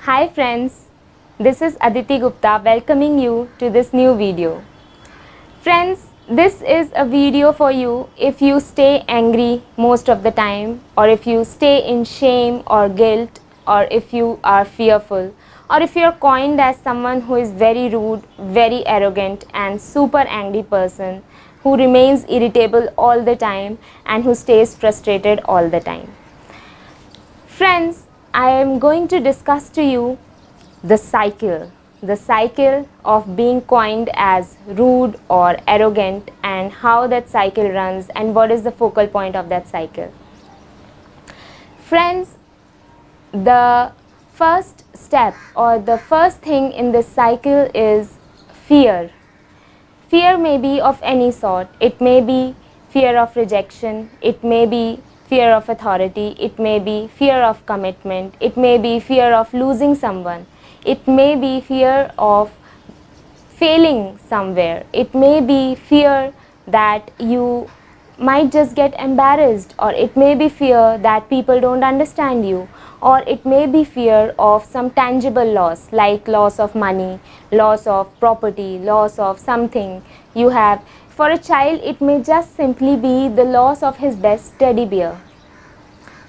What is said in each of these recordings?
Hi friends, this is Aditi Gupta welcoming you to this new video. Friends, this is a video for you if you stay angry most of the time, or if you stay in shame or guilt, or if you are fearful, or if you are coined as someone who is very rude, very arrogant and super angry person who remains irritable all the time and who stays frustrated all the time. Friends, I am going to discuss to you the cycle of being coined as rude or arrogant, and how that cycle runs and what is the focal point of that cycle. Friends, the first step or the first thing in this cycle is fear. Fear may be of any sort. It may be fear of rejection, it may be fear of authority, it may be fear of commitment, it may be fear of losing someone, it may be fear of failing somewhere, it may be fear that you might just get embarrassed, or it may be fear that people don't understand you, or it may be fear of some tangible loss like loss of money, loss of property, loss of something you have. For a child, it may just simply be the loss of his best teddy bear.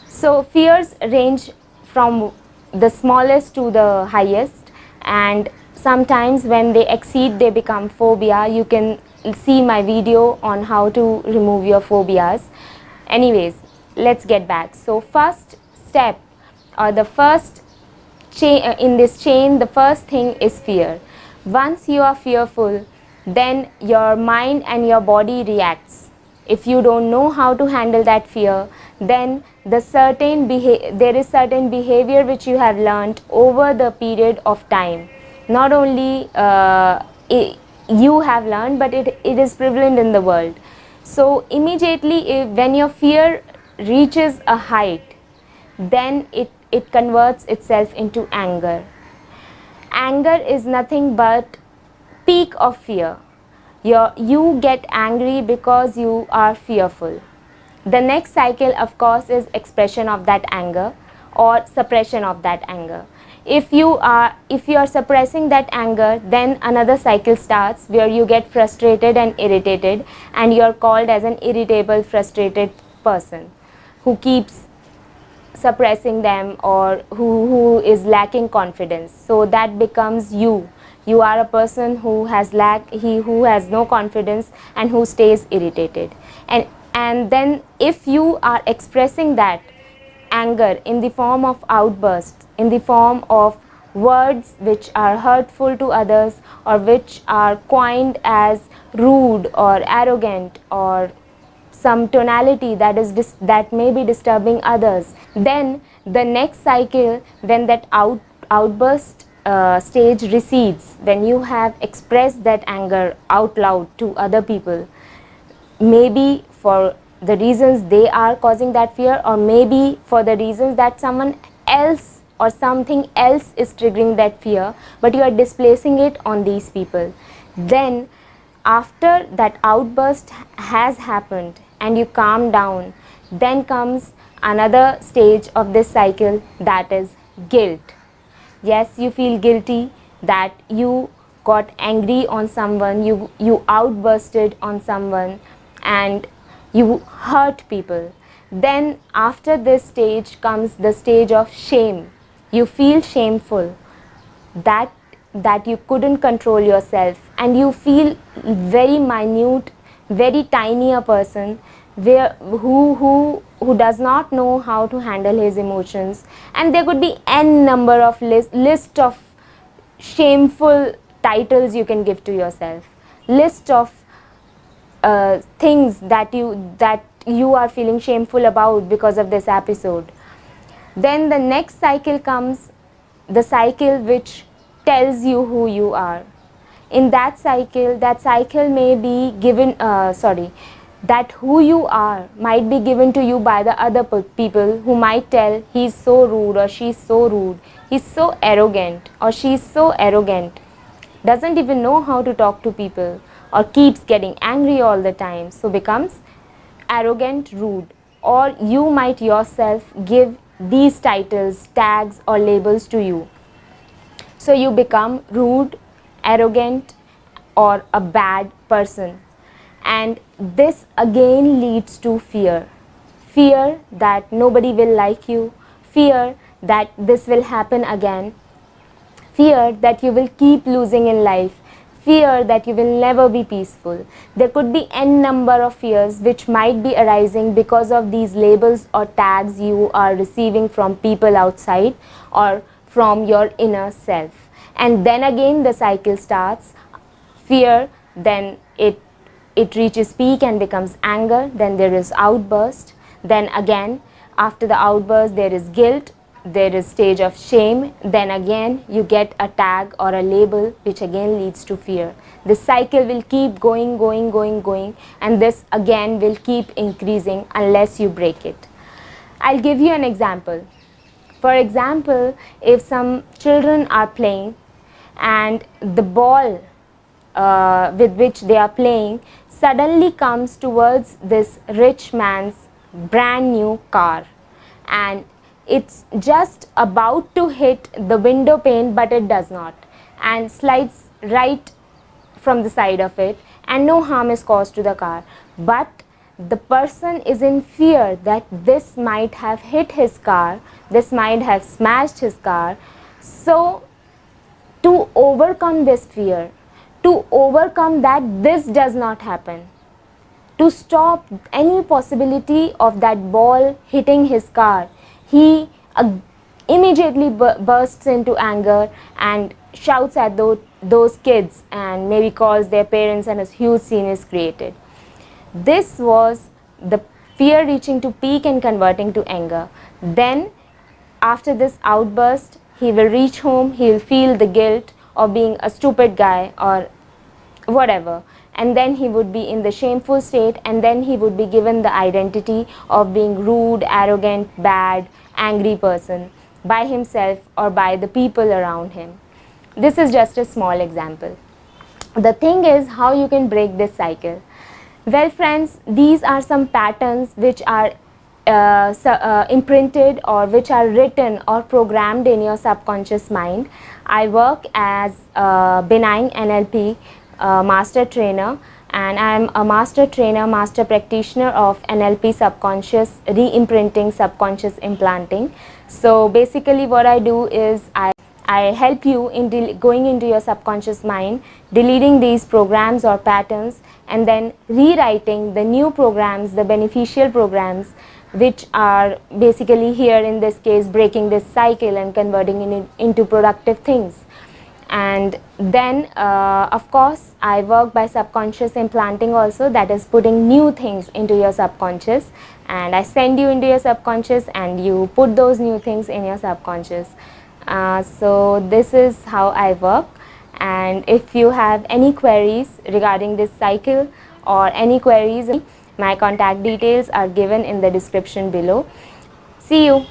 So fears range from the smallest to the highest, and sometimes when they exceed they become phobia. You can see my video on how to remove your phobias. Anyways, let's get back. So first step, or the first in this chain, the first thing is fear. Once you are fearful, then your mind and your body reacts. If you don't know how to handle that fear, then there is certain behavior which you have learned over the period of time. Not only you have learned, but it is prevalent in the world. So immediately when your fear reaches a height, then it converts itself into anger. Anger is nothing but peak of fear. You get angry because you are fearful. The next cycle, of course, is expression of that anger or suppression of that anger. If you are suppressing that anger, then another cycle starts where you get frustrated and irritated, and you are called as an irritable, frustrated person who keeps suppressing them, or who is lacking confidence. So that becomes you. You are a person who has no confidence and who stays irritated. And then if you are expressing that anger in the form of outbursts, in the form of words which are hurtful to others, or which are coined as rude or arrogant, or some tonality that may be disturbing others, then the next cycle, when that outburst stage recedes, when you have expressed that anger out loud to other people, maybe for the reasons they are causing that fear, or maybe for the reasons that someone else or something else is triggering that fear, but you are displacing it on these people, then after that outburst has happened and you calm down, then comes another stage of this cycle, that is guilt. Yes, you feel guilty that you got angry on someone, you outbursted on someone, and you hurt people. Then after this stage comes the stage of shame. You feel shameful that you couldn't control yourself, and you feel very minute, very tiny a person who does not know how to handle his emotions. And there could be n number of list of shameful titles you can give to yourself, list of things that you are feeling shameful about because of this episode. Then the next cycle comes, the cycle which tells you who you are. In that cycle may be given that who you are might be given to you by the other people, who might tell, he's so rude or she's so rude, he's so arrogant or she's so arrogant, doesn't even know how to talk to people, or keeps getting angry all the time, so becomes arrogant, rude. Or you might yourself give these titles, tags or labels to you. So you become rude, arrogant, or a bad person. And this again leads to fear. Fear that nobody will like you, fear that this will happen again, fear that you will keep losing in life, fear that you will never be peaceful. There could be n number of fears which might be arising because of these labels or tags you are receiving from people outside or from your inner self. And then again the cycle starts. Fear, then it reaches peak and becomes anger, then there is outburst, then again after the outburst there is guilt, there is stage of shame, then again you get a tag or a label which again leads to fear. This cycle will keep going, and this again will keep increasing unless you break it. I'll give you an example. For example, if some children are playing and the ball with which they are playing suddenly comes towards this rich man's brand new car, and it's just about to hit the window pane, but it does not, and slides right from the side of it, and no harm is caused to the car. But the person is in fear that this might have hit his car, this might have smashed his car. So to overcome this fear, to overcome that this does not happen, to stop any possibility of that ball hitting his car, he immediately bursts into anger and shouts at those kids and maybe calls their parents, and a huge scene is created. This was the fear reaching to peak and converting to anger. Then after this outburst, he will reach home, he will feel the guilt of being a stupid guy or whatever, and then he would be in the shameful state, and then he would be given the identity of being rude, arrogant, bad, angry person by himself or by the people around him. This is just a small example. The thing is how you can break this cycle. Well friends, these are some patterns which are imprinted or which are written or programmed in your subconscious mind. I work as a benign NLP master trainer, and I am a master trainer, master practitioner of NLP subconscious re-imprinting, subconscious implanting. So basically what I do is I help you in going into your subconscious mind, deleting these programs or patterns, and then rewriting the new programs, the beneficial programs, which are basically here in this case breaking this cycle and converting it into productive things. And then of course I work by subconscious implanting also, that is putting new things into your subconscious, and I send you into your subconscious and you put those new things in your subconscious. So this is how I work, and if you have any queries regarding this cycle or any queries, my contact details are given in the description below. See you.